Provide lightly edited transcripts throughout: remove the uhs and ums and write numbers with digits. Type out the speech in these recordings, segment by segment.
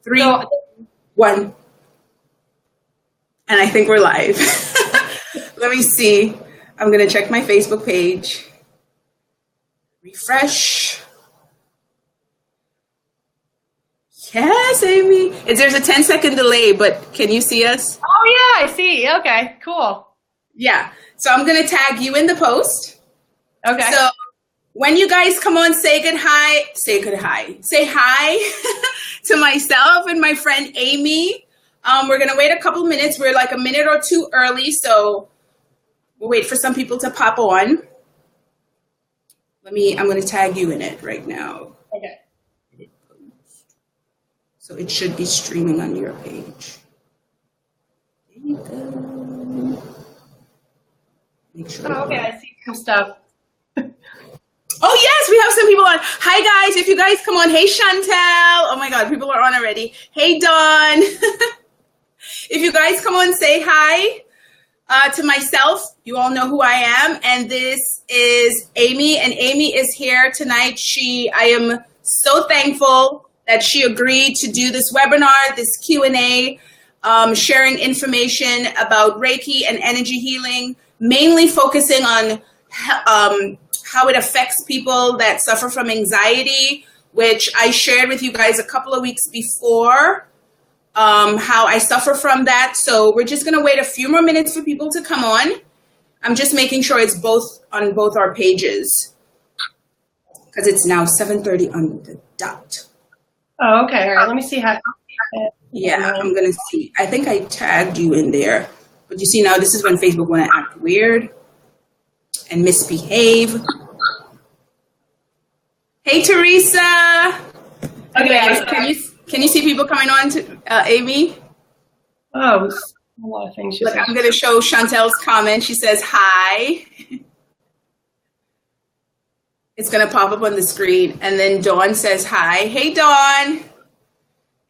3, 1. And I think we're live. Let me see. I'm going to check my Facebook page. Refresh. Yes, Amy. There's a 10-second delay, but can you see us? Oh, yeah, I see. Okay, cool. Yeah. So I'm going to tag you in the post. Okay. So when you guys come on, say hi to myself and my friend Amy. We're going to wait a couple minutes. We're like a minute or two early, so we'll wait for some people to pop on. I'm going to tag you in it right now. Okay. So it should be streaming on your page. There you go. Make sure. Oh, okay, I see some stuff. Oh, yes, we have some people on. Hi, guys. If you guys come on. Hey, Chantel. Oh, my God, people are on already. Hey, Dawn. If you guys come on, say hi to myself. You all know who I am. And this is Amy. And Amy is here tonight. I am so thankful that she agreed to do this webinar, this Q&A, sharing information about Reiki and energy healing, mainly focusing on how it affects people that suffer from anxiety, which I shared with you guys a couple of weeks before, how I suffer from that. So we're just going to wait a few more minutes for people to come on. I'm just making sure it's on both our pages because it's now 7:30 on the dot. Oh, okay. All right. Let me see how. Yeah, I'm going to see. I think I tagged you in there. But you see now, this is when Facebook want to act weird and misbehave. Hey, Teresa. Okay, can you see people coming on to Amy? Oh, a lot of things. Look, I'm going to show Chantel's comment. She says, hi. It's going to pop up on the screen. And then Dawn says, hi. Hey, Dawn.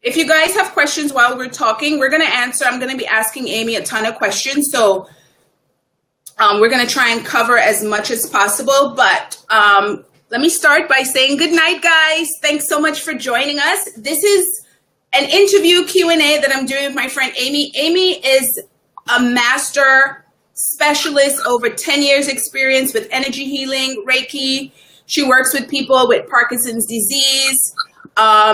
If you guys have questions while we're talking, we're going to answer. I'm going to be asking Amy a ton of questions. So we're going to try and cover as much as possible. But let me start by saying good night, guys. Thanks so much for joining us. This is an interview Q&A that I'm doing with my friend Amy. Amy is a master specialist, over 10 years experience with energy healing, Reiki. She works with people with Parkinson's disease.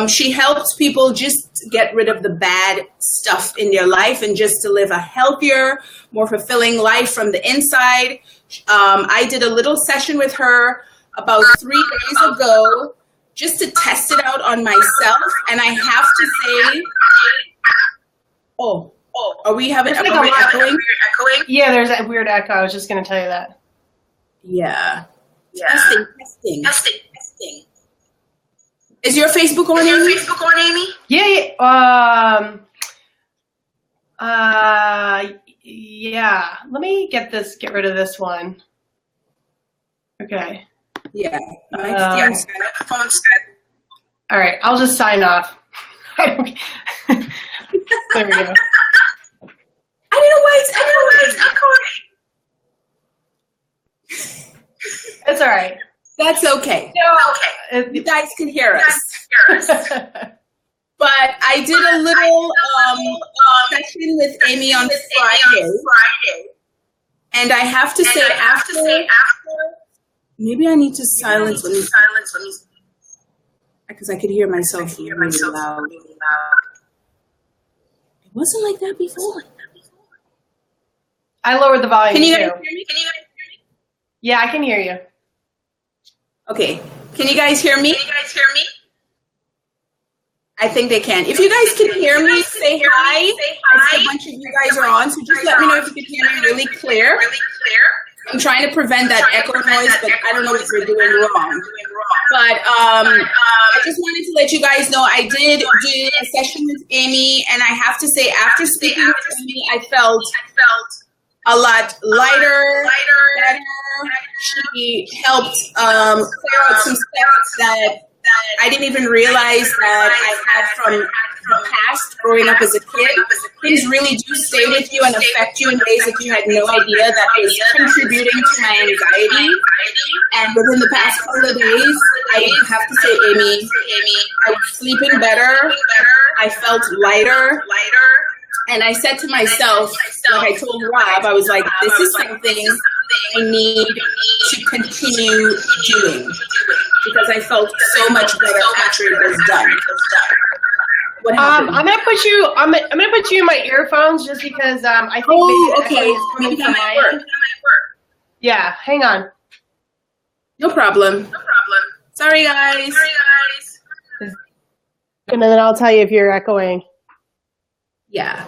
She helps people just get rid of the bad stuff in their life and just to live a healthier, more fulfilling life from the inside. I did a little session with her about 3 days ago just to test it out on myself. And I have to say, are we having echoing? Yeah, there's that weird echo. I was just going to tell you that. Yeah. Testing. Is your Facebook on, Amy? Yeah. Yeah. Let me get rid of this one. Okay. Yeah. All right. I'll just sign off. There we go. I don't know why it's echoing. It's all right. That's okay. You guys can hear us. But I did a little session with Amy on Friday. And I have to say after maybe I need to silence when because I could hear myself really loud. It wasn't like that before. I lowered the volume. Can you guys hear me? Yeah, I can hear you. Okay. Can you guys hear me? I think they can. If you guys can hear me, say hi. I see a bunch of you guys are on, so just let me know if you can hear me really clear. I'm trying to prevent that echo noise, but I don't know what we're doing wrong. But I just wanted to let you guys know I did do a session with Amy, and I have to say, after speaking with Amy, I felt a lot lighter, better. She helped clear out some steps that I didn't even realize that I had from past growing up as a kid. Things really do stay with you and affect you in ways that you had no idea that was contributing to my anxiety. And within the past couple of days, I have to say, Amy, I was sleeping better. I felt lighter. And I said to myself, like I told Rob, I was like, this is something I need to continue doing because I felt so much better after it was done. What happened? I'm gonna put you in my earphones just because I think maybe the echo is coming from my end. Yeah, hang on. No problem. Sorry, guys. And then I'll tell you if you're echoing. Yeah.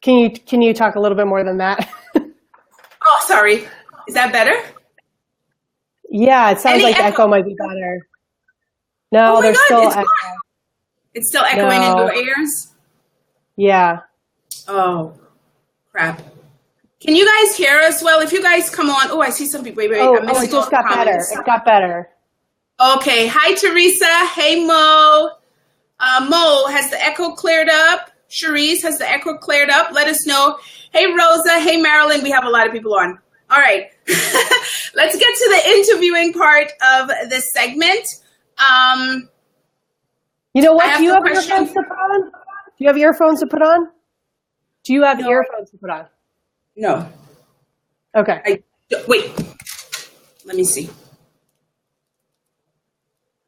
Can you talk a little bit more than that? Oh, sorry. Is that better? Yeah, it sounds like the echo might be better. No, oh there's God, still it's echo. It's still echoing in your ears? Yeah. Oh, crap. Can you guys hear us well? If you guys come on. Oh, I see some people. Wait. It just got better. It got better. Okay. Hi, Teresa. Hey, Mo. Mo, has the echo cleared up? Cherise, has the echo cleared up? Let us know. Hey, Rosa. Hey, Marilyn. We have a lot of people on. All right. Let's get to the interviewing part of this segment. You know what? Do you have earphones to put on? Do you have earphones to put on? Do you have earphones to put on? No. Okay. Wait. Let me see.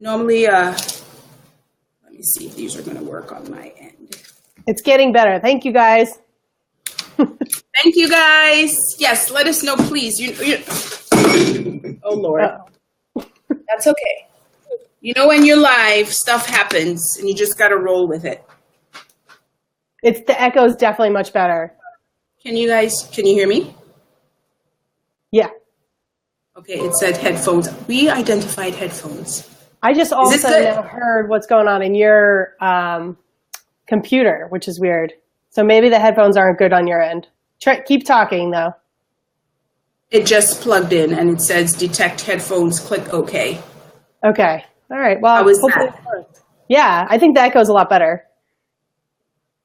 Normally, let me see if these are going to work on my end. It's getting better. Thank you, guys. Thank you, guys. Yes, let us know, please. Oh, Lord. That's okay. You know, when you're live, stuff happens, and you just got to roll with it. The echo is definitely much better. Can you hear me? Yeah. Okay, it said headphones. We identified headphones. I just also now heard what's going on in your computer, which is weird. So maybe the headphones aren't good on your end. Keep talking, though. It just plugged in, and it says detect headphones. Click OK. Okay. All right. Well, how was that? Yeah, I think the echo's a lot better.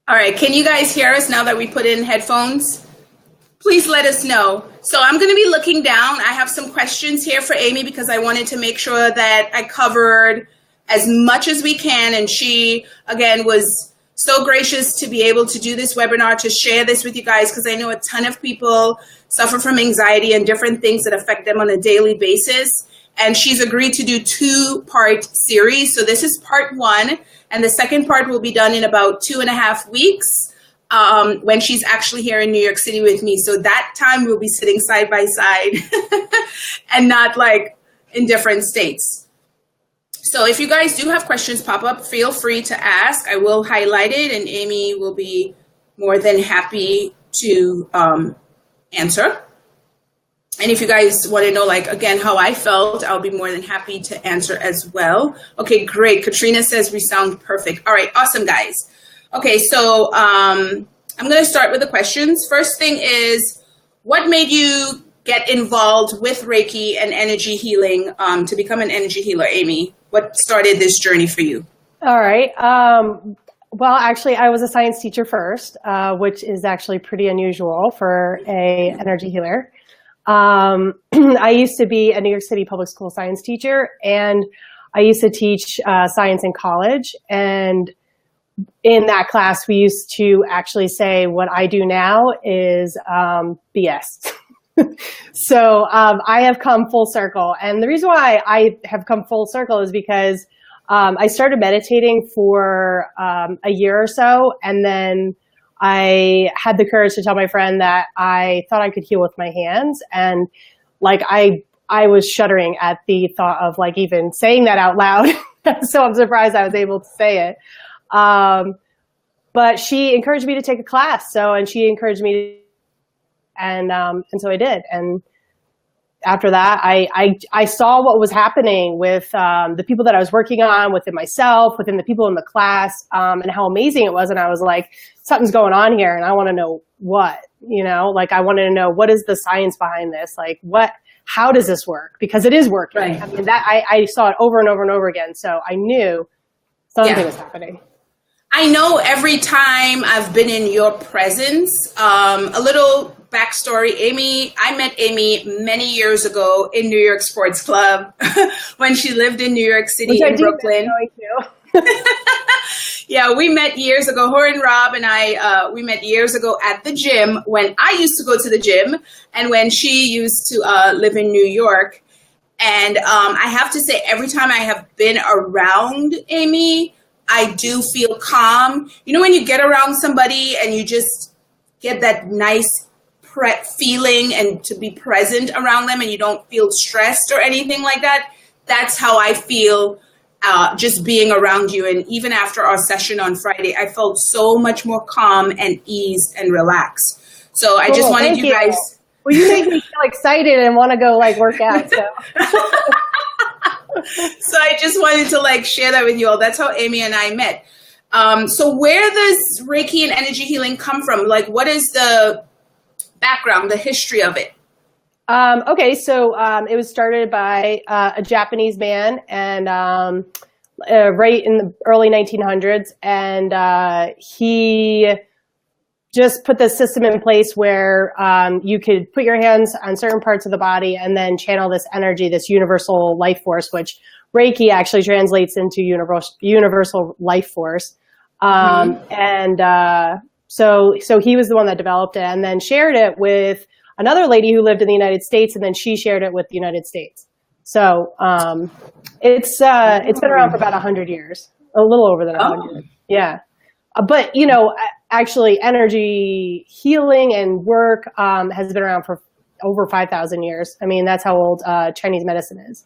All right. Can you guys hear us now that we put in headphones? Please let us know. So I'm going to be looking down. I have some questions here for Amy because I wanted to make sure that I covered as much as we can. And she, again, was so gracious to be able to do this webinar, to share this with you guys, because I know a ton of people suffer from anxiety and different things that affect them on a daily basis. And she's agreed to do 2-part series. So this is part 1. And the second part will be done in about 2.5 weeks when she's actually here in New York City with me. So that time we'll be sitting side by side and not like in different states. So if you guys do have questions pop up, feel free to ask. I will highlight it and Amy will be more than happy to answer. And if you guys want to know, like, again, how I felt, I'll be more than happy to answer as well. Okay, great. Katrina says we sound perfect. All right, awesome, guys. Okay, so I'm going to start with the questions. First thing is, what made you get involved with Reiki and energy healing to become an energy healer, Amy? What started this journey for you? All right. Well, actually, I was a science teacher first, which is actually pretty unusual for an energy healer. I used to be a New York City public school science teacher, and I used to teach science in college. And in that class, we used to actually say what I do now is BS. So I have come full circle. And the reason why I have come full circle is because I started meditating for a year or so, and then I had the courage to tell my friend that I thought I could heal with my hands. And like, I was shuddering at the thought of like even saying that out loud. So I'm surprised I was able to say it. But she encouraged me to take a class. And she encouraged me and so I did. And after that, I saw what was happening with the people that I was working on, within myself, within the people in the class, and how amazing it was. And I was like, something's going on here, and I want to know what, like I wanted to know, what is the science behind this? Like, how does this work? Because it is working. Right. I mean, that I saw it over and over and over again. So I knew something was happening. I know every time I've been in your presence, a little backstory, I met Amy many years ago in New York Sports Club when she lived in New York City in Brooklyn. Yeah, we met years ago. Her and Rob and I, we met years ago at the gym when I used to go to the gym and when she used to live in New York. And I have to say, every time I have been around Amy, I do feel calm. You know, when you get around somebody and you just get that nice feeling and to be present around them and you don't feel stressed or anything like that, that's how I feel just being around you. And even after our session on Friday, I felt so much more calm and eased and relaxed. So I just wanted you guys. Well, you make me feel excited and want to go like work out. So. So I just wanted to like share that with you all. That's how Amy and I met. So where does Reiki and energy healing come from? Like, what is the background, the history of it? Okay, so it was started by a Japanese man, and right in the early 1900s, and he just put the system in place where you could put your hands on certain parts of the body and then channel this energy, this universal life force, which Reiki actually translates into universal life force. And so he was the one that developed it and then shared it with another lady who lived in the United States, and then she shared it with the United States. So it's been around for about 100 years, a little over than 100. Yeah. But, you know, actually energy healing and work has been around for over 5,000 years. I mean, that's how old Chinese medicine is.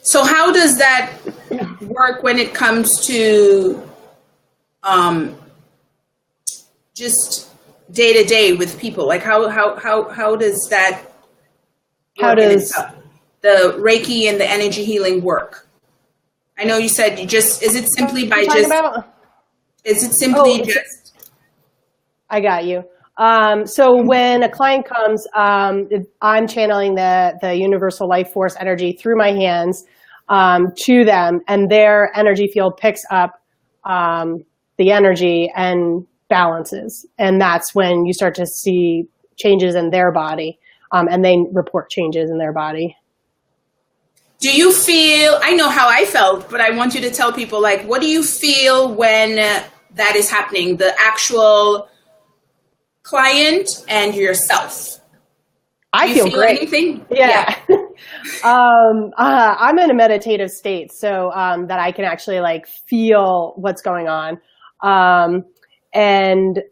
So how does that work when it comes to just day to day with people? Like how does that how does the Reiki and the energy healing work? I know you said you just, is it simply by just is it simply just I got you. So when a client comes, I'm channeling the universal life force energy through my hands to them, and their energy field picks up the energy and balances. And that's when you start to see changes in their body, and they report changes in their body. Do you feel, I know how I felt, but I want you to tell people, like, what do you feel when that is happening? The actual client and yourself. I feel great. Anything? Yeah. I'm in a meditative state, so that I can actually like feel what's going on. And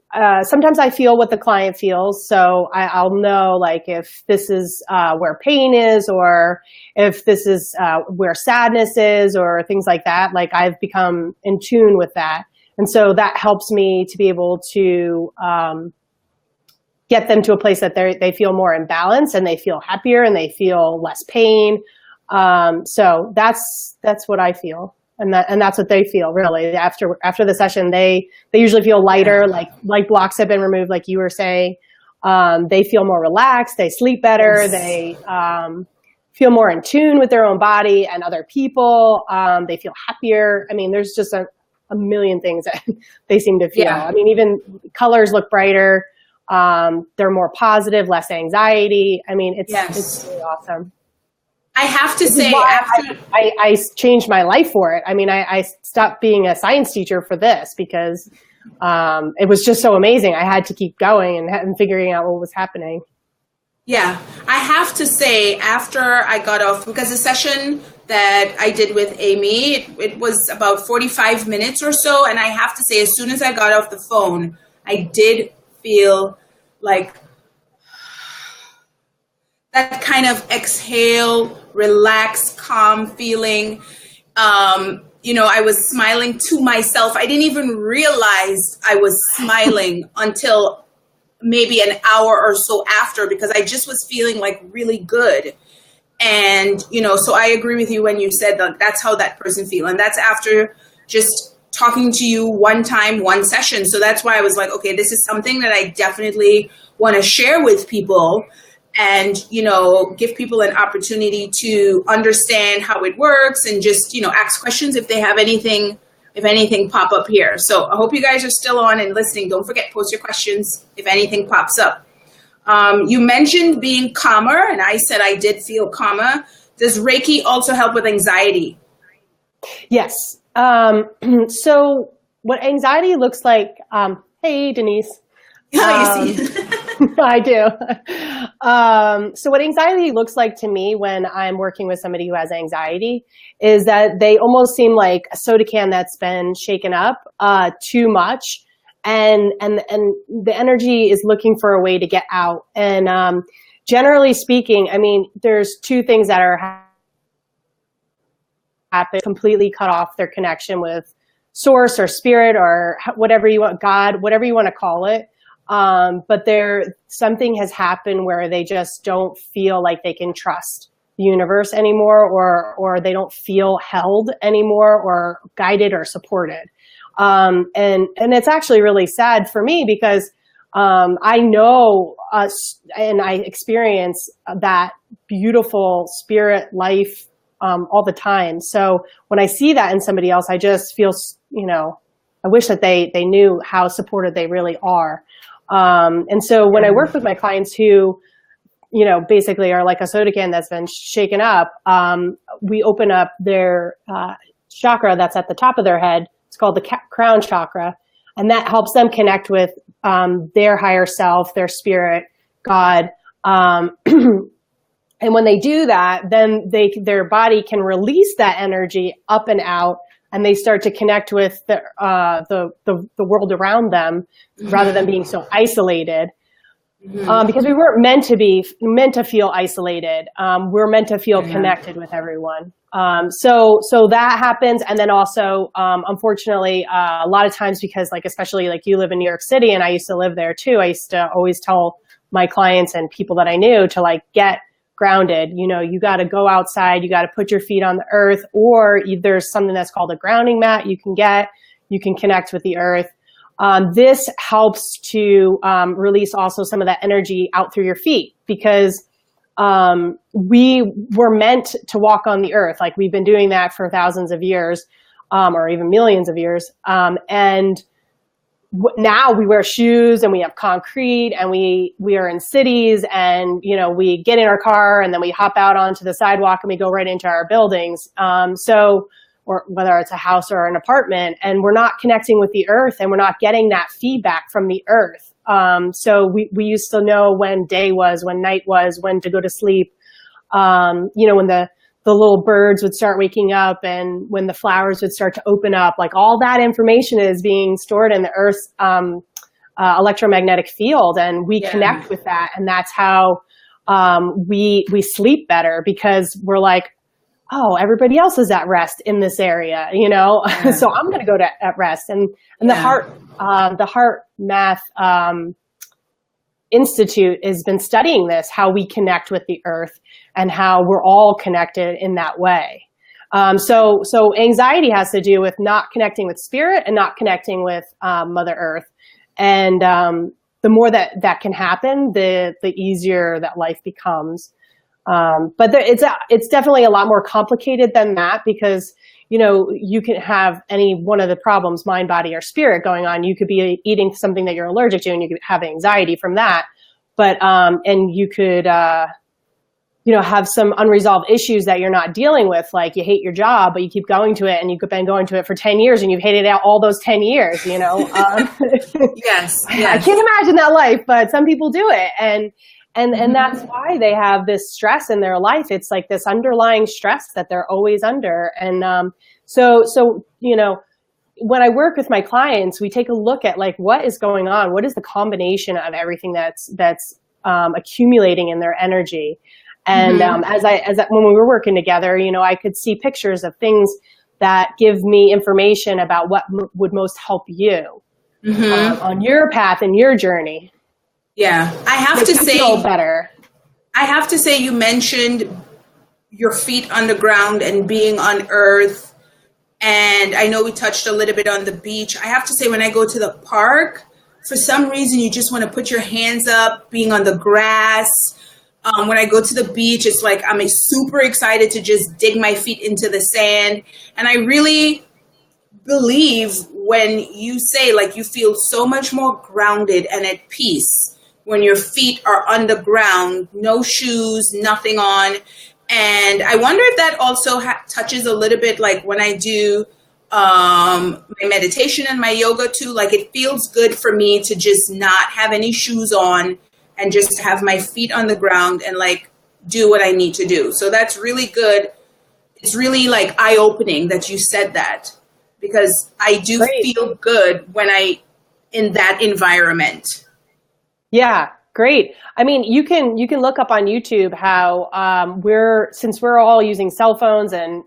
sometimes I feel what the client feels, so I'll know like if this is where pain is, or if this is where sadness is, or things like that. Like I've become in tune with that, and so that helps me to be able to get them to a place that they feel more in balance, and they feel happier, and they feel less pain. So that's what I feel. And that's what they feel really after the session. They usually feel lighter, like blocks have been removed, like you were saying. They feel more relaxed. They sleep better. Yes. They feel more in tune with their own body and other people. They feel happier. I mean, there's just a million things that they seem to feel. Yeah. I mean, even colors look brighter. They're more positive, less anxiety. I mean, it's really awesome. I have to say, after I changed my life for it. I mean, I stopped being a science teacher for this because it was just so amazing. I had to keep going and figuring out what was happening. Yeah, I have to say, after I got off, because the session that I did with Amy, it was about 45 minutes or so. And I have to say, as soon as I got off the phone, I did feel like that kind of exhale, relax, calm feeling. You know, I was smiling to myself. I didn't even realize I was smiling until maybe an hour or so after, because I just was feeling like really good. And, you know, so I agree with you when you said that that's how that person feels. And that's after just talking to you one time, one session. So that's why I was like, okay, this is something that I definitely want to share with people. and, you know, give people an opportunity to understand how it works and just, you know, ask questions if they have anything, if anything pop up here. So I hope you guys are still on and listening. Don't forget, post your questions if anything pops up. You mentioned being calmer, and I said I did feel calmer. Does Reiki also help with anxiety? Yes. So what anxiety looks like, hey, Denise. You see. I do. So what anxiety looks like to me when I'm working with somebody who has anxiety is that they almost seem like a soda can that's been shaken up too much. And the energy is looking for a way to get out. And generally speaking, I mean, there's two things that are happening: completely cut off their connection with source or spirit or whatever you want, God, whatever you want to call it. But something has happened where they just don't feel like they can trust the universe anymore, or they don't feel held anymore, or guided or supported. And it's actually really sad for me because I know and I experience that beautiful spirit life all the time. So when I see that in somebody else, I just feel, you know, I wish that they knew how supported they really are. And so when I work with my clients who, you know, basically are like a soda can that's been shaken up, we open up their chakra that's at the top of their head. It's called the crown chakra. And that helps them connect with their higher self, their spirit, God. And when they do that, then their body can release that energy up and out, and they start to connect with the world around them, rather than being so isolated. Because we weren't meant to feel isolated. We're meant to feel connected with everyone. So that happens. And then also, unfortunately, a lot of times, because like, especially like you live in New York City and I used to live there too, I used to always tell my clients and people that I knew to like get grounded. You know, you got to go outside, you got to put your feet on the earth, or there's something that's called a grounding mat you can connect with the earth. This helps to release also some of that energy out through your feet, because we were meant to walk on the earth. Like, we've been doing that for thousands of years, or even millions of years. And now we wear shoes and we have concrete, and we are in cities, and, you know, we get in our car and then we hop out onto the sidewalk and we go right into our buildings. Or whether it's a house or an apartment, and we're not connecting with the earth, and we're not getting that feedback from the earth. So we used to know when day was, when night was, when to go to sleep. You know, when the little birds would start waking up, and when the flowers would start to open up, like, all that information is being stored in the earth's electromagnetic field, and we connect with that. And that's how we sleep better, because we're like, oh, everybody else is at rest in this area, you know, so I'm going to go at rest. And the Heart Math Institute has been studying this, how we connect with the earth and how we're all connected in that way. So anxiety has to do with not connecting with spirit and not connecting with Mother Earth. And the more that can happen, the easier that life becomes. But it's definitely a lot more complicated than that, because, you know, you can have any one of the problems, mind, body, or spirit, going on. You could be eating something that you're allergic to, and you could have anxiety from that. But, and you could, you know, have some unresolved issues that you're not dealing with. Like, you hate your job, but you keep going to it, and you've been going to it for 10 years, and you've hated it all those 10 years, you know? Yes. I can't imagine that life, but some people do it. And that's why they have this stress in their life. It's like this underlying stress that they're always under. And so you know, when I work with my clients, we take a look at, like, what is going on? What is the combination of everything that's accumulating in their energy? And when we were working together, you know, I could see pictures of things that give me information about what would most help you on your path and your journey. Yeah, I have to say, feel better. I have to say, you mentioned your feet on the ground and being on earth. And I know we touched a little bit on the beach. I have to say, when I go to the park, for some reason, you just want to put your hands up, being on the grass, When I go to the beach, it's like I'm super excited to just dig my feet into the sand. And I really believe when you say like you feel so much more grounded and at peace when your feet are underground, no shoes, nothing on. And I wonder if that also touches a little bit like when I do my meditation and my yoga too. Like it feels good for me to just not have any shoes on and just have my feet on the ground and like do what I need to do. So that's really good. It's really like eye-opening that you said that, because I do feel good when in that environment. Yeah, great. I mean, you can look up on YouTube how since we're all using cell phones and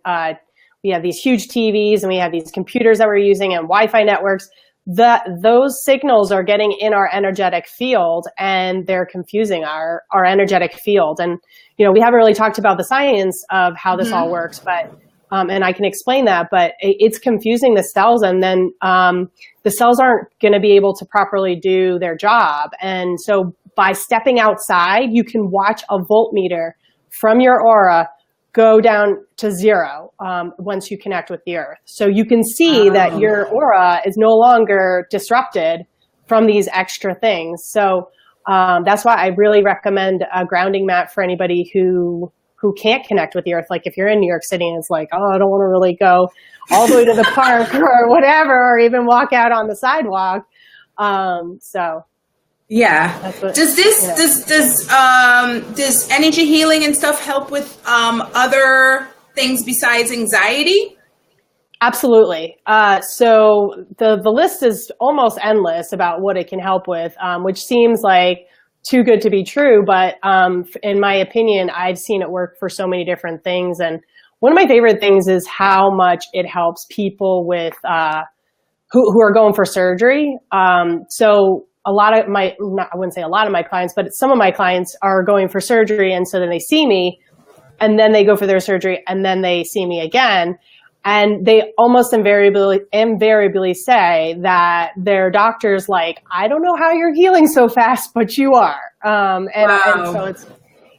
we have these huge TVs and we have these computers that we're using and Wi-Fi networks, those signals are getting in our energetic field and they're confusing our energetic field. And, you know, we haven't really talked about the science of how this all works, but, and I can explain that, but it's confusing the cells, and then the cells aren't going to be able to properly do their job. And so by stepping outside, you can watch a voltmeter from your aura go down to zero once you connect with the earth. So you can see that your aura is no longer disrupted from these extra things. So that's why I really recommend a grounding mat for anybody who can't connect with the earth. Like if you're in New York City and it's like, oh, I don't want to really go all the way to the park or whatever, or even walk out on the sidewalk. Yeah. Does energy healing and stuff help with other things besides anxiety? Absolutely. So the list is almost endless about what it can help with, which seems like too good to be true. But in my opinion, I've seen it work for so many different things. And one of my favorite things is how much it helps people with who are going for surgery. So a lot of I wouldn't say a lot of my clients, but some of my clients are going for surgery. And so then they see me and then they go for their surgery and then they see me again. And they almost invariably say that their doctor's like, I don't know how you're healing so fast, but you are. And so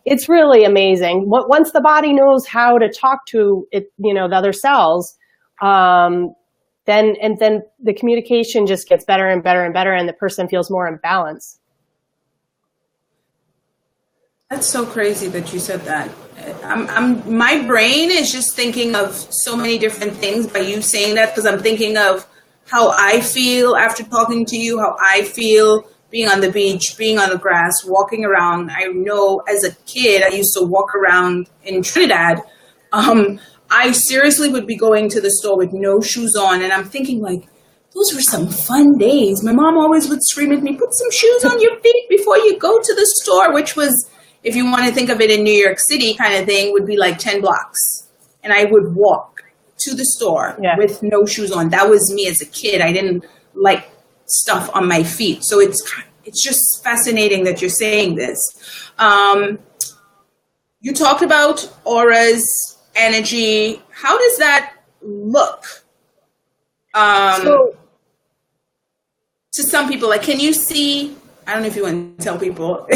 it's really amazing. Once the body knows how to talk to it, the other cells, then the communication just gets better and better and better, and the person feels more in balance. That's so crazy that you said that. My brain is just thinking of so many different things by you saying that, because I'm thinking of how I feel after talking to you, how I feel being on the beach, being on the grass, walking around. I know as a kid, I used to walk around in Trinidad. I seriously would be going to the store with no shoes on, and I'm thinking like, those were some fun days. My mom always would scream at me, put some shoes on your feet before you go to the store, which was, if you want to think of it in New York City kind of thing, would be like 10 blocks. And I would walk to the store with no shoes on. That was me as a kid. I didn't like stuff on my feet. So it's just fascinating that you're saying this. You talked about auras, energy. How does that look? To some people, like, can you see, I don't know if you want to tell people,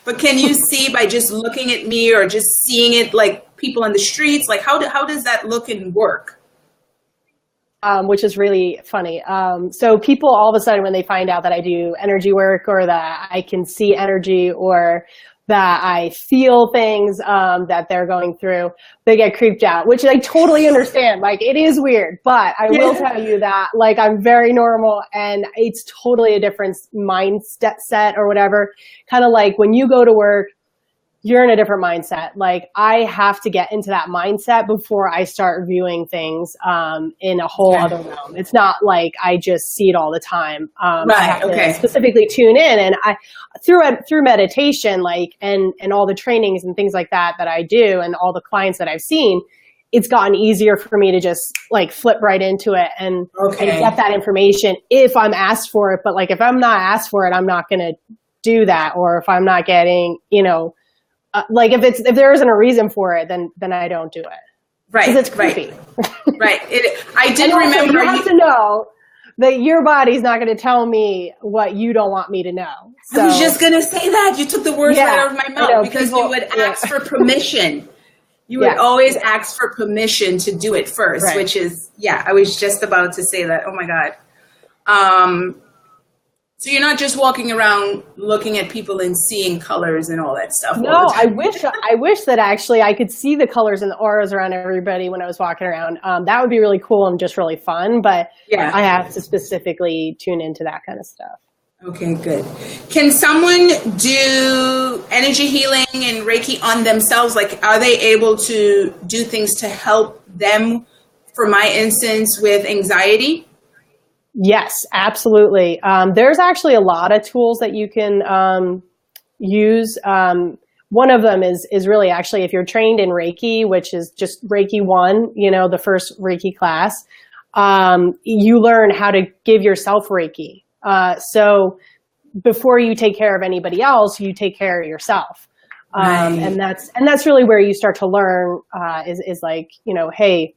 but can you see by just looking at me or just seeing it like people on the streets? Like how does that look and work? Which is really funny. So people all of a sudden when they find out that I do energy work or that I can see energy or that I feel things that they're going through, they get creeped out, which I totally understand. Like it is weird, but I will tell you that like I'm very normal and it's totally a different mindset set or whatever. Kind of like when you go to work, you're in a different mindset. Like I have to get into that mindset before I start viewing things in a whole other realm. It's not like I just see it all the time. I have to specifically tune in, and I through meditation, like and all the trainings and things like that I do, and all the clients that I've seen, it's gotten easier for me to just like flip right into it and get that information if I'm asked for it. But like if I'm not asked for it, I'm not going to do that. Or if I'm not getting, like if there isn't a reason for it, then I don't do it. Right. Because it's creepy. Right. I did remember. You have to know that your body's not going to tell me what you don't want me to know. So, I was just going to say that. You took the words right out of my mouth, because you would ask for permission. You would always ask for permission to do it first, which is, I was just about to say that. Oh my God. So you're not just walking around looking at people and seeing colors and all that stuff. No, I wish that actually I could see the colors and the auras around everybody when I was walking around. That would be really cool and just really fun. But I have to specifically tune into that kind of stuff. Okay, good. Can someone do energy healing and Reiki on themselves? Like, are they able to do things to help them, for my instance, with anxiety? Yes, absolutely. There's actually a lot of tools that you can use. One of them is really actually, if you're trained in Reiki, which is just Reiki 1, the first Reiki class, you learn how to give yourself Reiki. So before you take care of anybody else, you take care of yourself. And that's really where you start to learn, is like, hey,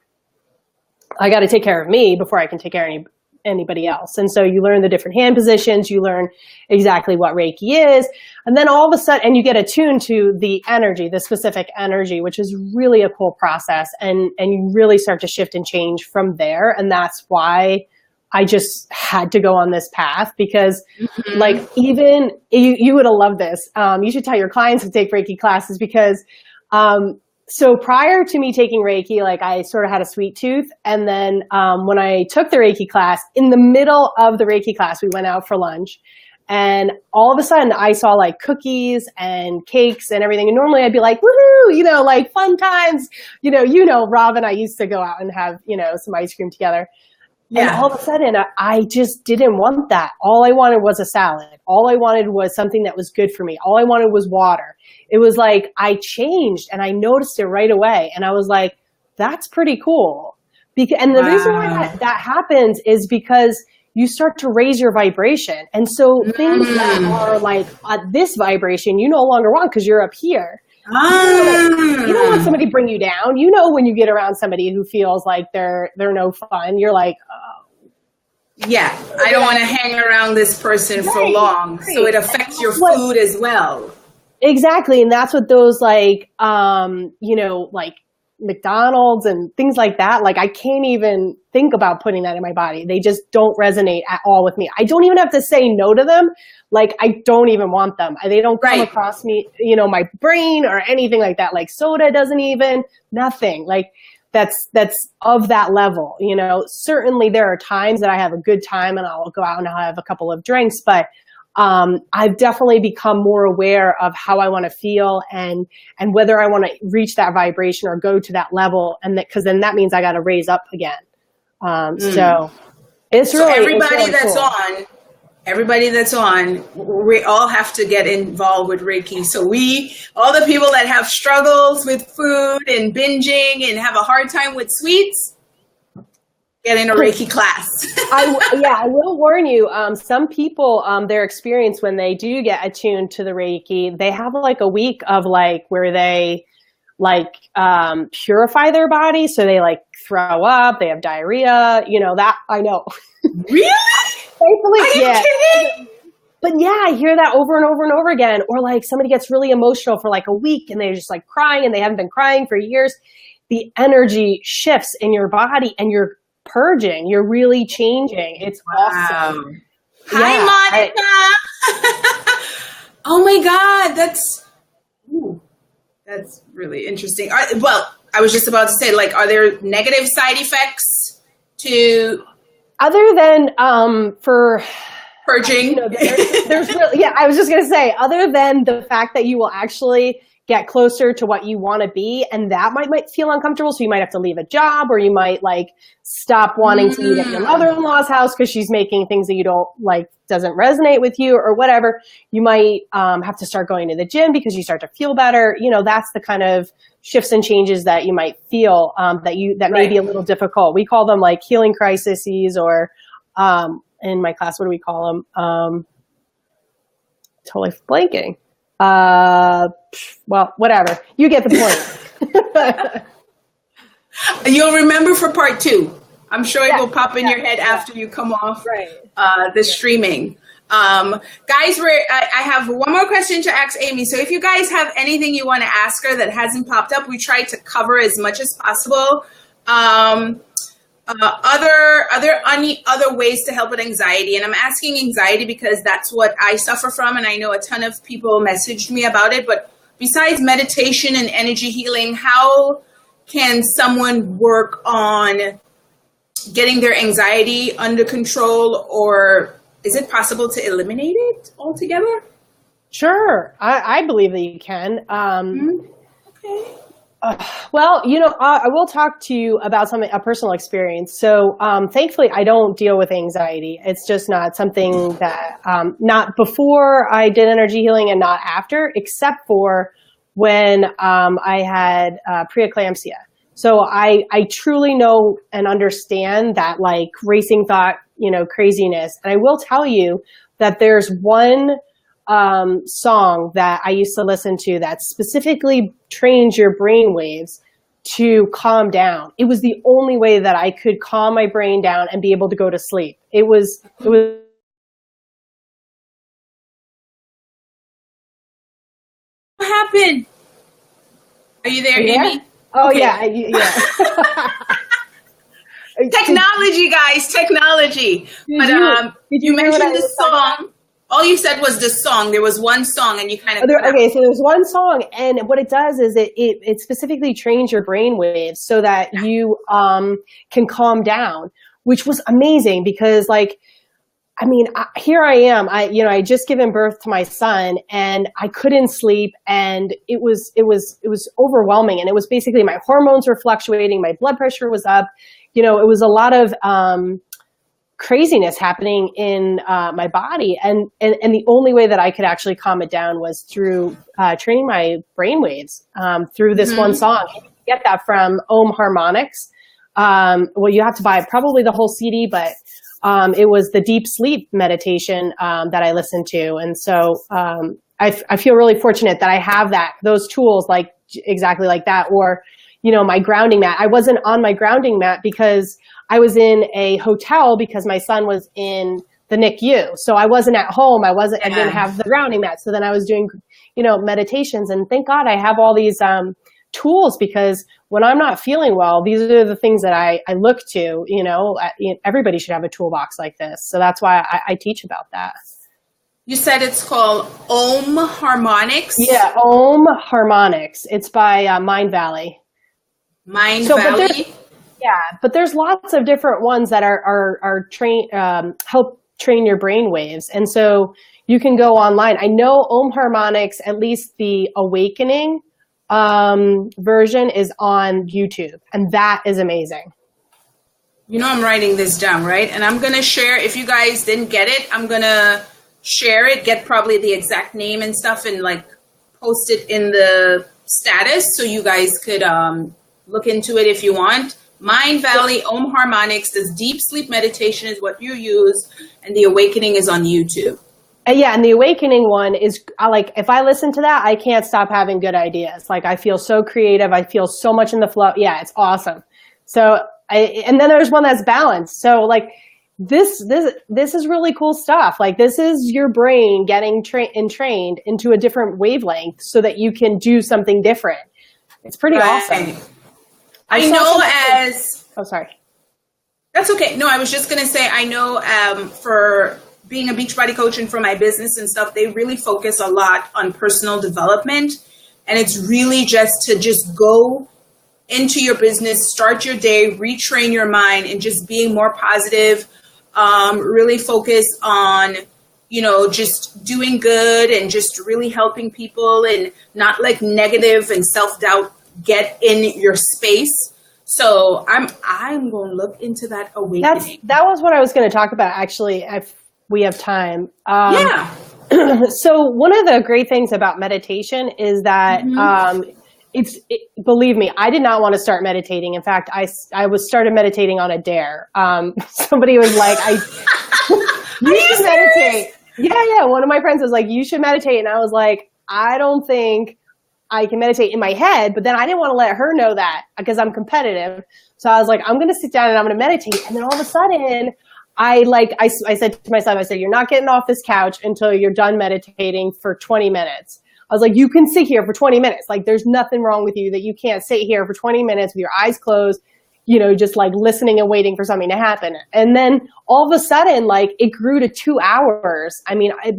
I got to take care of me before I can take care of anybody else. And so you learn the different hand positions, you learn exactly what Reiki is, and then all of a sudden, and you get attuned to the energy, the specific energy, which is really a cool process. And you really start to shift and change from there. And that's why I just had to go on this path, because like, even you would have loved this. You should tell your clients to take Reiki classes, because so prior to me taking Reiki, like, I sort of had a sweet tooth. And then when I took the Reiki class, in the middle of the Reiki class, we went out for lunch. And all of a sudden I saw like cookies and cakes and everything. And normally I'd be like, woohoo, like fun times. Rob and I used to go out and have, some ice cream together. Yeah. And all of a sudden I just didn't want that. All I wanted was a salad. All I wanted was something that was good for me. All I wanted was water. It was like, I changed and I noticed it right away. And I was like, that's pretty cool. And the reason why that happens is because you start to raise your vibration. And so things that are like at this vibration, you no longer want, because you're up here. You don't want somebody to bring you down. When you get around somebody who feels like they're no fun, you're like, yeah, I don't want to hang around this person for long. Right. So it affects your food as well. Exactly. And that's what those like, like McDonald's and things like that. Like, I can't even think about putting that in my body. They just don't resonate at all with me. I don't even have to say no to them. Like, I don't even want them. They don't come across me, my brain or anything like that. Like, soda doesn't even, nothing. Like, that's of that level. Certainly there are times that I have a good time and I'll go out and I'll have a couple of drinks, but I've definitely become more aware of how I want to feel and whether I want to reach that vibration or go to that level. And because then that means I got to raise up again. So it's really, everybody that's on, we all have to get involved with Reiki. So all the people that have struggles with food and binging and have a hard time with sweets, get in a Reiki class. I will warn you. Some people, their experience when they do get attuned to the Reiki, they have like a week of like where they like purify their body. So they like throw up, they have diarrhea. That I know. Really? Thankfully, are you kidding? But yeah, I hear that over and over and over again. Or like somebody gets really emotional for like a week and they're just like crying and they haven't been crying for years. The energy shifts in your body and you're purging. You're really changing. It's awesome. Hi, Monica. Oh my God, that's really interesting. Well, I was just about to say, like, are there negative side effects to other than for purging? There's really, I was just gonna say, other than the fact that you will actually get closer to what you want to be, and that might feel uncomfortable, so you might have to leave a job, or you might like stop wanting to eat at your mother-in-law's house because she's making things that you don't like, doesn't resonate with you, or whatever. You might have to start going to the gym because you start to feel better. That's the kind of shifts and changes that you might feel that may be a little difficult. We call them like healing crises, or in my class, what do we call them? Totally blanking. Well, whatever. You get the point. You'll remember for part 2. I'm sure it will pop in your head after you come off the streaming. Guys, I have one more question to ask Amy. So if you guys have anything you want to ask her that hasn't popped up, we try to cover as much as possible. Other ways to help with anxiety, and I'm asking anxiety because that's what I suffer from, and I know a ton of people messaged me about it. But besides meditation and energy healing, how can someone work on getting their anxiety under control, or is it possible to eliminate it altogether? Sure, I believe that you can. Okay. Well, I will talk to you about a personal experience. So, thankfully, I don't deal with anxiety. It's just not something that, not before I did energy healing and not after, except for when I had preeclampsia. So I truly know and understand that like racing thought, craziness. And I will tell you that there's one song that I used to listen to that specifically trains your brain waves to calm down. It was the only way that I could calm my brain down and be able to go to sleep. It was. What happened? Are you there, Amy? Oh, okay. yeah. Technology, guys, technology. But you mentioned the song. All you said was the song. There was one song, and you kind of okay. So there's one song, and what it does is it specifically trains your brain waves so that you can calm down, which was amazing because, here I am. I just given birth to my son, and I couldn't sleep, and it was overwhelming, and it was basically my hormones were fluctuating, my blood pressure was up. It was a lot of craziness happening in my body, and the only way that I could actually calm it down was through training my brain waves through this one song. And you can get that from Om Harmonics. Well, you have to buy probably the whole CD, but it was the deep sleep meditation that I listened to, and so I feel really fortunate that I have those tools like exactly like that, or my grounding mat. I wasn't on my grounding mat because I was in a hotel because my son was in the NICU. So I wasn't at home. I didn't have the grounding mat. So then I was doing, meditations, and thank God I have all these tools, because when I'm not feeling well, these are the things that I look to, everybody should have a toolbox like this. So that's why I teach about that. You said it's called Om Harmonics? Yeah, Om Harmonics. It's by Mind Valley. Mind Valley? But there's lots of different ones that are help train your brain waves. And so you can go online. I know Om Harmonics, at least the Awakening version, is on YouTube, and that is amazing. I'm writing this down, right? And I'm going to share, if you guys didn't get it, I'm going to share it, get probably the exact name and stuff, and post it in the status so you guys could look into it if you want. Mind Valley, Om Harmonics, this deep sleep meditation is what you use, and the Awakening is on YouTube. And the Awakening one is, if I listen to that, I can't stop having good ideas. I feel so creative. I feel so much in the flow. Yeah, it's awesome. So, and then there's one that's balanced. So, this is really cool stuff. This is your brain getting trained into a different wavelength so that you can do something different. It's pretty awesome. I know Oh, sorry. That's okay. No, I was just going to say, I know for being a Beachbody coach and for my business and stuff, they really focus a lot on personal development. And it's really just to go into your business, start your day, retrain your mind, and just being more positive, really focus on, just doing good and just really helping people, and not negative and self-doubt get in your space. So I'm going to look into that Awakening. That was what I was going to talk about, actually, if we have time. So one of the great things about meditation is that believe me, I did not want to start meditating. In fact, I started meditating on a dare. Somebody was like, you should meditate. Yeah. One of my friends was like, you should meditate. And I was like, I don't think I can meditate in my head, but then I didn't want to let her know that because I'm competitive. So I was like, I'm going to sit down and I'm going to meditate. And then all of a sudden I said to myself, I said, you're not getting off this couch until you're done meditating for 20 minutes. I was like, you can sit here for 20 minutes. Like, there's nothing wrong with you that you can't sit here for 20 minutes with your eyes closed, just like listening and waiting for something to happen. And then all of a sudden, like, it grew to 2 hours. I mean, I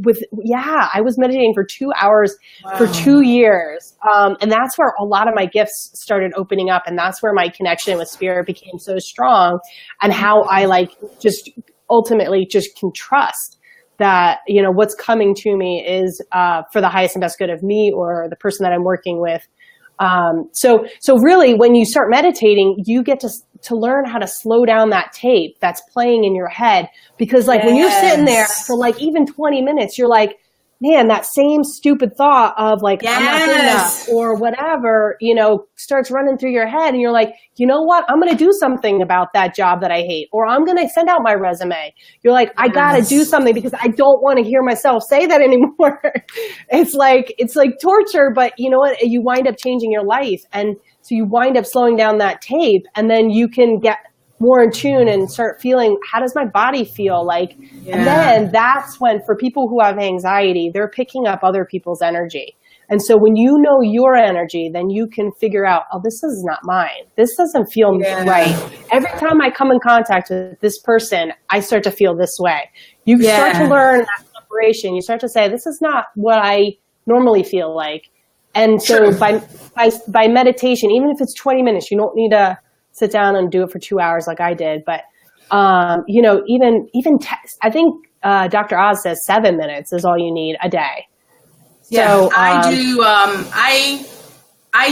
was meditating for 2 hours for 2 years. And that's where a lot of my gifts started opening up. And that's where my connection with spirit became so strong, and how I just ultimately just can trust that, what's coming to me is for the highest and best good of me or the person that I'm working with. So really, when you start meditating, you get to learn how to slow down that tape that's playing in your head. Because when you're sitting there for even 20 minutes, you're like, man, that same stupid thought of I'm not good enough or whatever, starts running through your head. And you're like, you know what? I'm going to do something about that job that I hate, or I'm going to send out my resume. You're like, I got to do something because I don't want to hear myself say that anymore. It's like torture, but you know what? You wind up changing your life. And so you wind up slowing down that tape, and then you can get more in tune and start feeling, how does my body feel like? Yeah. And then that's when, for people who have anxiety, they're picking up other people's energy. And so when you know your energy, then you can figure out, oh, this is not mine. This doesn't feel right. Every time I come in contact with this person, I start to feel this way. You start to learn that separation. You start to say, this is not what I normally feel like. And so by meditation, even if it's 20 minutes, you don't need to sit down and do it for 2 hours like I did. But, I think Dr. Oz says 7 minutes is all you need a day. Yeah, so, I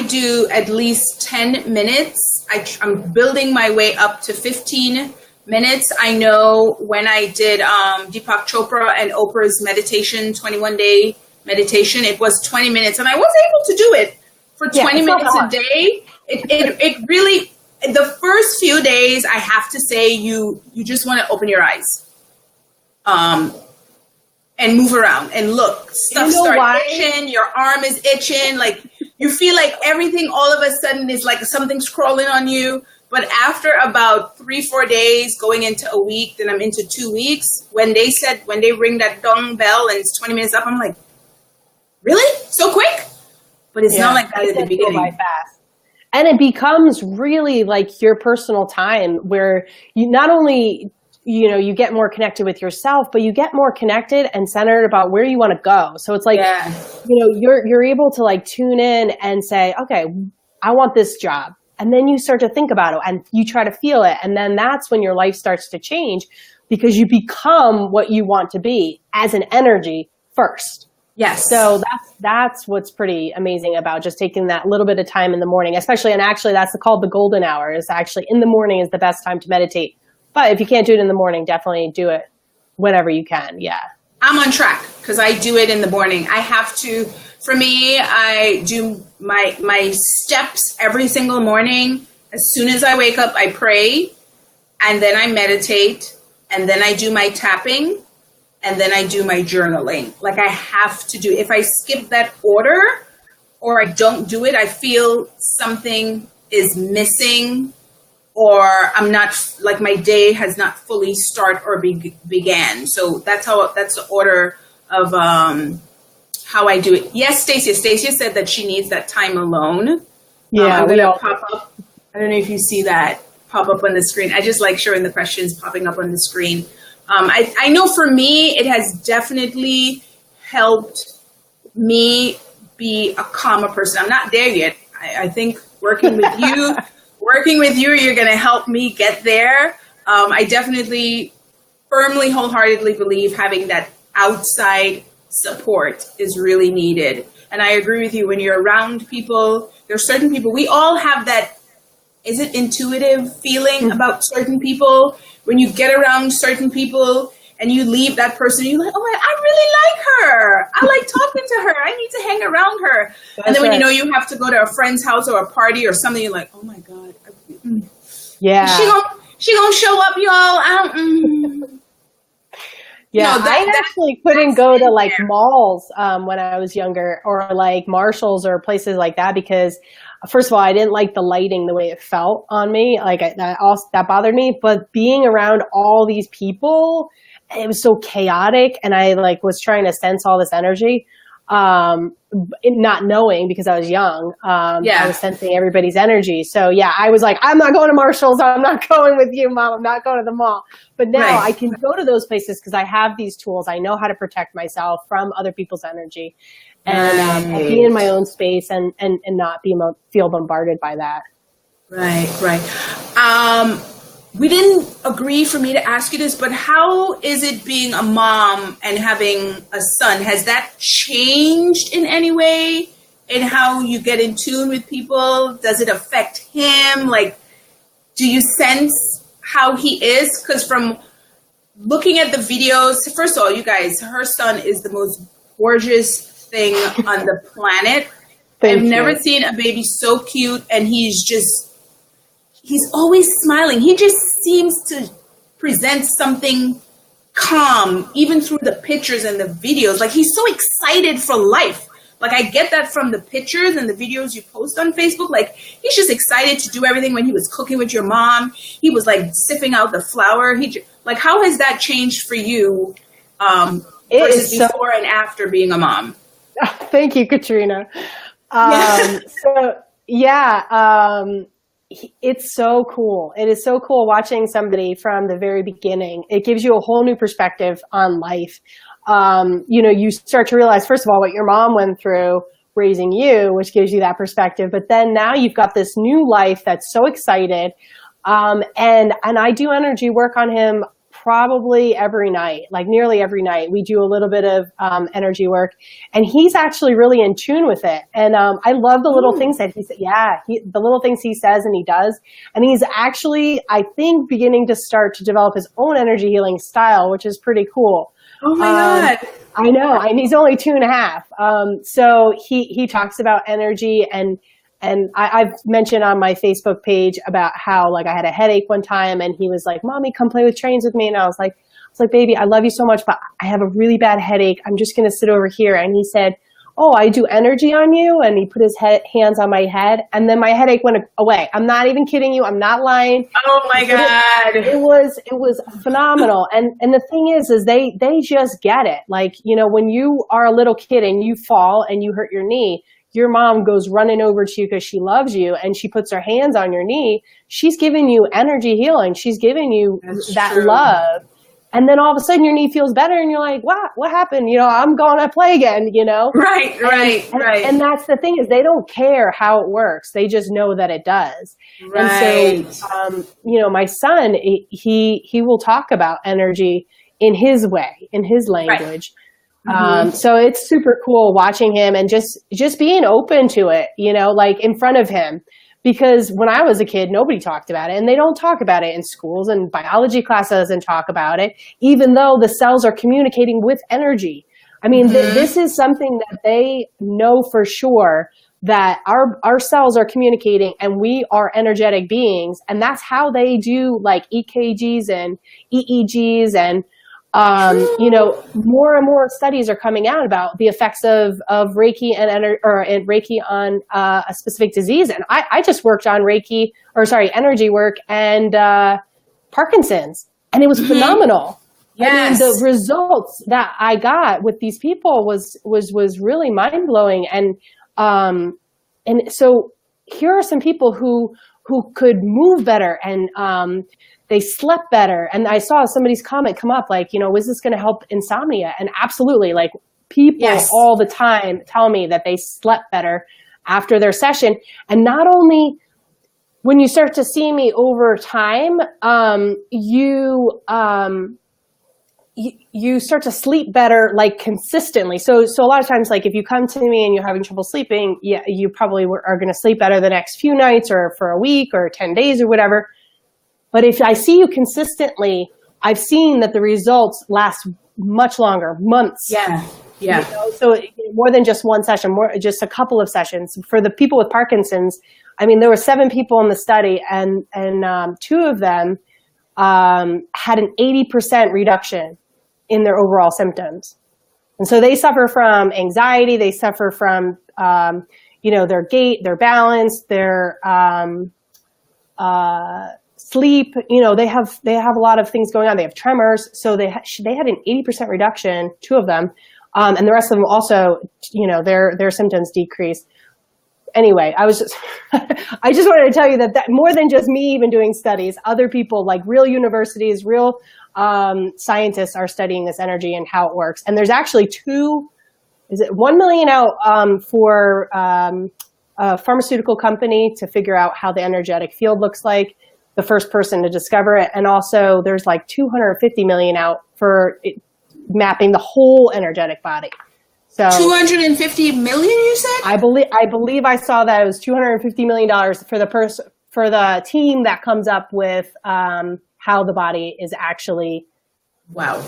do at least 10 minutes. I'm building my way up to 15 minutes. I know when I did Deepak Chopra and Oprah's meditation, 21-day meditation, it was 20 minutes. And I was able to do it for 20 minutes a day. It really... The first few days, I have to say, you just want to open your eyes, and move around and look. Stuff starts itching. Your arm is itching. Like, you feel like everything all of a sudden is like something's crawling on you. But after about 3-4 days, going into a week, then I'm into 2 weeks. When they ring that dong bell and it's 20 minutes up, I'm like, really? So quick? But it's not like that at the beginning. Fast. And it becomes really like your personal time where you not only, you get more connected with yourself, but you get more connected and centered about where you want to go. So it's like, you're able to tune in and say, okay, I want this job. And then you start to think about it and you try to feel it. And then that's when your life starts to change, because you become what you want to be as an energy first. Yes. So that's what's pretty amazing about just taking that little bit of time in the morning, especially, and actually that's called the golden hour, is actually in the morning is the best time to meditate. But if you can't do it in the morning, definitely do it whenever you can. Yeah. I'm on track because I do it in the morning. I have to, for me, I do my steps every single morning. As soon as I wake up, I pray, and then I meditate, and then I do my tapping. And then I do my journaling. Like, I have to do, if I skip that order or I don't do it, I feel something is missing, or I'm not, like, my day has not fully started or began. So that's the order of how I do it. Yes, Stacia said that she needs that time alone. Yeah, I'm gonna pop up. I don't know if you see that pop up on the screen. I just like showing the questions popping up on the screen. I know for me, it has definitely helped me be a calmer person. I'm not there yet. I think working with you, you're going to help me get there. I definitely firmly, wholeheartedly believe having that outside support is really needed. And I agree with you, when you're around people, there's certain people, we all have that, is it intuitive feeling about certain people? When you get around certain people and you leave that person, you're like, oh, I really like her. I like talking to her. I need to hang around her. And then when you know you have to go to a friend's house or a party or something, you're like, oh my God. Yeah. She gonna show up, y'all. Yeah, No, I actually couldn't go to like malls when I was younger, or like Marshalls or places like that, because first of all, I didn't like the lighting the way it felt on me. Like that bothered me. But being around all these people, it was so chaotic, and I like was trying to sense all this energy. Not knowing, because I was young, I was sensing everybody's energy. So yeah, I was like, I'm not going to Marshalls. I'm not going with you, Mom. I'm not going to the mall. But now I can go to those places because I have these tools. I know how to protect myself from other people's energy, and be in my own space and not feel bombarded by that. Right. We didn't agree for me to ask you this, but how is it being a mom and having a son? Has that changed in any way in how you get in tune with people? Does it affect him? Like, do you sense how he is? Because from looking at the videos, first of all, you guys, her son is the most gorgeous thing on the planet. I've never seen a baby so cute, and he's always smiling. He just seems to present something calm, even through the pictures and the videos. Like, he's so excited for life. Like, I get that from the pictures and the videos you post on Facebook. Like, he's just excited to do everything. When he was cooking with your mom, he was like sipping out the flour. Like, how has that changed for you versus before and after being a mom? Thank you, Katrina. It's so cool. It is so cool watching somebody from the very beginning. It gives you a whole new perspective on life. You start to realize, first of all, what your mom went through raising you, which gives you that perspective. But then now you've got this new life that's so excited. And I do energy work on him probably every night, like nearly every night. We do a little bit of energy work, and he's actually really in tune with it. And I love the little things that he said. Yeah, the little things he says and he does. And he's actually, I think, beginning to start to develop his own energy healing style, which is pretty cool. Oh my God. I know. And he's only 2.5. So he talks about energy, and I've mentioned on my Facebook page about how, like, I had a headache one time, and he was like, "Mommy, come play with trains with me." And I was like, "Baby, I love you so much, but I have a really bad headache. I'm just going to sit over here." And he said, "Oh, I do energy on you." And he put his hands on my head, and then my headache went away. I'm not even kidding you. I'm not lying. Oh my God. It was phenomenal. And the thing is they just get it. Like, when you are a little kid and you fall and you hurt your knee, your mom goes running over to you because she loves you, and she puts her hands on your knee. She's giving you energy healing. She's giving you that love. And then all of a sudden your knee feels better, and you're like, wow, what happened? I'm going to play again, Right. And that's the thing, is they don't care how it works. They just know that it does. Right. And so, my son, he will talk about energy in his way, in his language. Right. So it's super cool watching him and just being open to it, like in front of him. Because when I was a kid, nobody talked about it, and they don't talk about it in schools, and biology class doesn't talk about it, even though the cells are communicating with energy. I mean, this is something that they know for sure, that our cells are communicating, and we are energetic beings. And that's how they do like EKGs and EEGs, and more and more studies are coming out about the effects of Reiki and Reiki on a specific disease. And I just worked on energy work and Parkinson's, and it was phenomenal. Yes. I mean, the results that I got with these people was really mind blowing. And so here are some people who could move better, and they slept better. And I saw somebody's comment come up like, is this going to help insomnia? And absolutely, like, people all the time tell me that they slept better after their session. And not only when you start to see me over time, you start to sleep better, like, consistently. So a lot of times, like, if you come to me and you're having trouble sleeping, you probably are going to sleep better the next few nights, or for a week or 10 days or whatever. But if I see you consistently, I've seen that the results last much longer, months. Yeah. So more than just one session, just a couple of sessions. For the people with Parkinson's, I mean, there were 7 people in the study, and 2 of them had an 80% reduction in their overall symptoms. And so they suffer from anxiety, they suffer from, their gait, their balance, their sleep. They have a lot of things going on. They have tremors. So they had an 80% reduction, 2 of them. And the rest of them also, their symptoms decreased. Anyway, I just wanted to tell you that more than just me even doing studies, other people, like real universities, real scientists are studying this energy and how it works. And there's actually 1 million out for a pharmaceutical company to figure out how the energetic field looks like, the first person to discover it. And also there's like 250 million out for mapping the whole energetic body. So 250 million, you said? I believe I saw that it was $250 million for the team that comes up with how the body is actually, wow,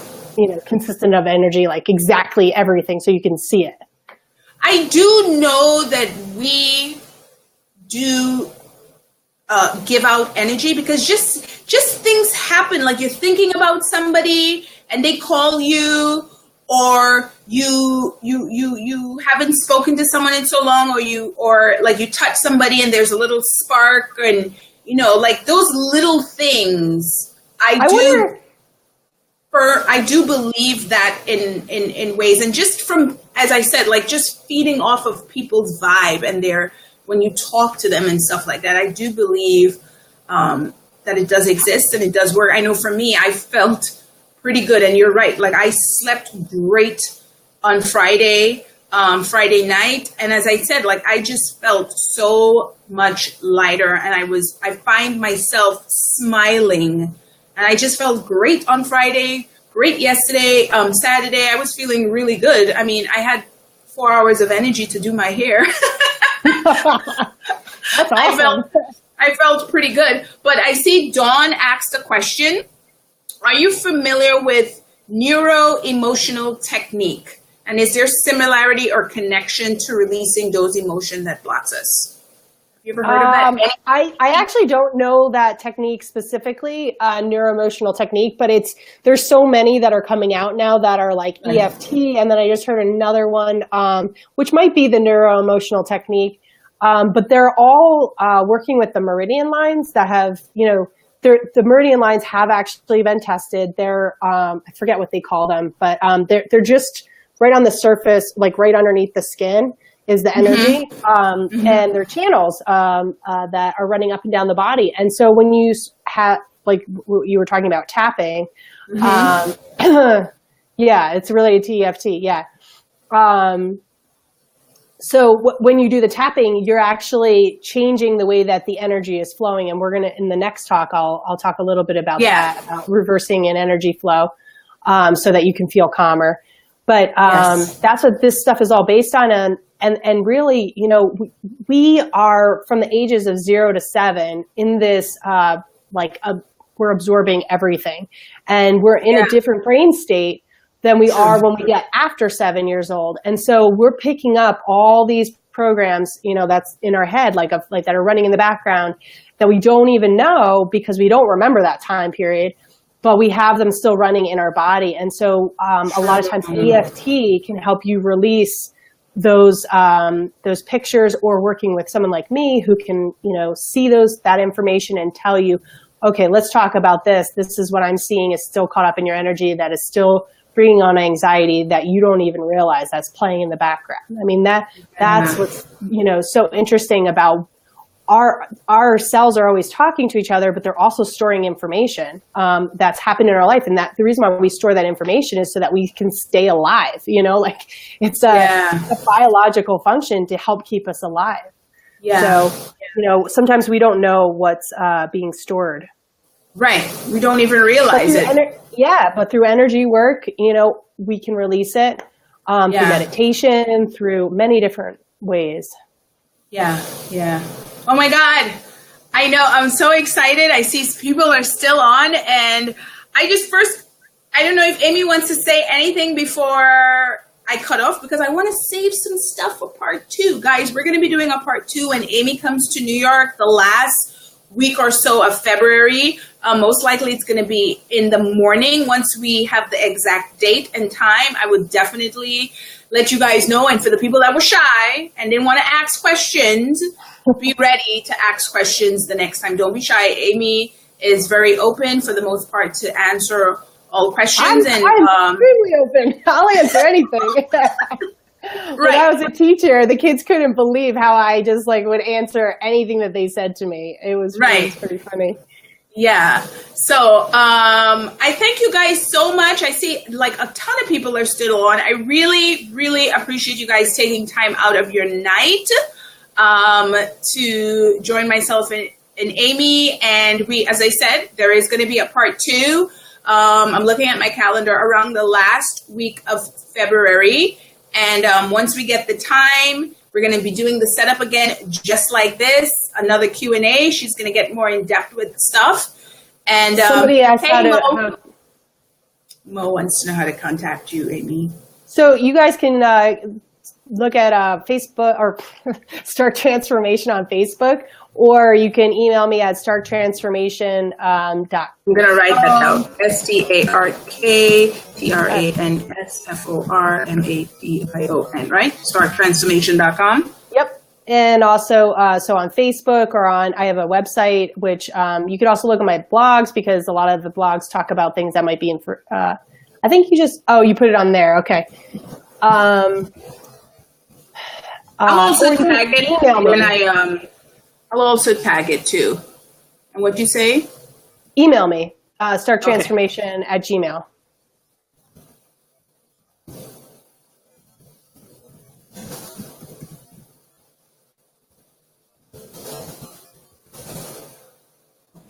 consistent of energy, like exactly everything, so you can see it. I do know that we do give out energy because just things happen. Like you're thinking about somebody and they call you, or you haven't spoken to someone in so long, or like you touch somebody and there's a little spark, and like those little things. I do believe that in ways, and just from, as I said, like just feeding off of people's vibe and when you talk to them and stuff like that, I do believe that it does exist and it does work. I know for me, I felt pretty good. And you're right. Like I slept great on Friday night. And as I said, like I just felt so much lighter, and I find myself smiling, and I just felt great on Friday, great yesterday, Saturday. I was feeling really good. I mean, I had 4 hours of energy to do my hair. That's awesome. I felt pretty good. But I see Dawn asked a question. Are you familiar with neuro-emotional technique? And is there similarity or connection to releasing those emotions that blocks us? Have you ever heard of that? I actually don't know that technique specifically, neuro-emotional technique, but there's so many that are coming out now that are like EFT. And then I just heard another one, which might be the neuro-emotional technique. But they're all working with the meridian lines that have, the meridian lines have actually been tested. They're, I forget what they call them, but they're just right on the surface, like right underneath the skin is the energy, and they're channels that are running up and down the body. And so when you have, like you were talking about tapping, yeah, it's related to EFT, yeah. So when you do the tapping, you're actually changing the way that the energy is flowing. And we're going to, in the next talk, I'll talk a little bit about that, about reversing an energy flow, so that you can feel calmer. But that's what this stuff is all based on. And really, we are from the ages of 0 to 7 in this, we're absorbing everything. And we're in a different brain state than we are when we get after 7 years old. And so we're picking up all these programs, that's in our head, like that are running in the background that we don't even know because we don't remember that time period, but we have them still running in our body. And so a lot of times EFT can help you release those pictures, or working with someone like me who can, see that information and tell you, okay, let's talk about this. This is what I'm seeing is still caught up in your energy, that is still bringing on anxiety that you don't even realize that's playing in the background. I mean, that's what's, so interesting about our cells are always talking to each other, but they're also storing information that's happened in our life. And that the reason why we store that information is so that we can stay alive, it's a biological function to help keep us alive. Yeah. So, sometimes we don't know what's being stored. Right. We don't even realize it. But through energy work, we can release it through meditation, through many different ways. Yeah. Yeah. Oh my God. I know. I'm so excited. I see people are still on, and I don't know if Amy wants to say anything before I cut off, because I want to save some stuff for part 2. Guys, we're going to be doing a part 2 when Amy comes to New York the last week or so of February. Most likely it's going to be in the morning. Once we have the exact date and time, I would definitely let you guys know. And for the people that were shy and didn't want to ask questions, be ready to ask questions the next time. Don't be shy. Amy is very open for the most part to answer all questions. I'm extremely open. I'll answer anything. When I was a teacher, the kids couldn't believe how I just would answer anything that they said to me. It was pretty funny. Yeah. So I thank you guys so much. I see a ton of people are still on. I really, really appreciate you guys taking time out of your night to join myself and Amy. And as I said, there is going to be a part 2. I'm looking at my calendar around the last week of February. And once we get the time, we're going to be doing the setup again, just like this. Another Q&A. She's going to get more in depth with stuff. And somebody asked Mo wants to know how to contact you, Amy. So you guys can look at Facebook or Start Transformation on Facebook, or you can email me at starttransformation.com. I'm going to write that down. StartTransformation, right? Starttransformation.com. Yep. And also, so on Facebook or I have a website, which you could also look at my blogs, because a lot of the blogs talk about things that might be I think you put it on there. Okay. I'll also tag it when I'll also tag it too. And what'd you say? Email me, starttransformation@gmail.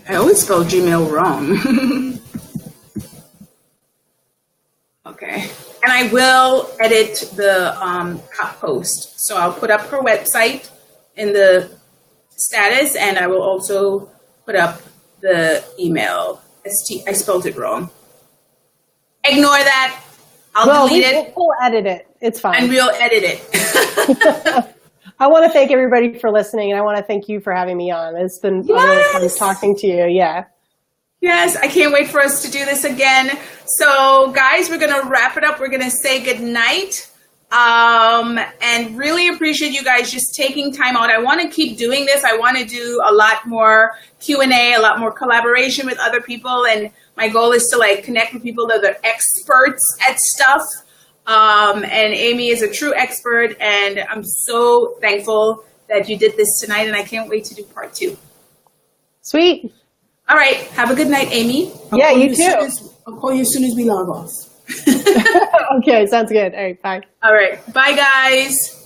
I always spell Gmail wrong. Okay. And I will edit the top post. So I'll put up her website in the status, and I will also put up the email. I spelled it wrong. Ignore that. I'll delete it. We'll edit it. It's fine. And we'll edit it. I want to thank everybody for listening, and I want to thank you for having me on. It's been really fun talking to you. Yeah. Yes, I can't wait for us to do this again. So, guys, we're going to wrap it up. We're going to say good night. And really appreciate you guys just taking time out. I want to keep doing this. I want to do a lot more Q&A, a lot more collaboration with other people. And my goal is to connect with people that are experts at stuff. And Amy is a true expert. And I'm so thankful that you did this tonight. And I can't wait to do part 2. Sweet. All right. Have a good night, Amy. You too. I'll call you as soon as we log off. Okay, sounds good. All right, bye. All right. Bye, guys.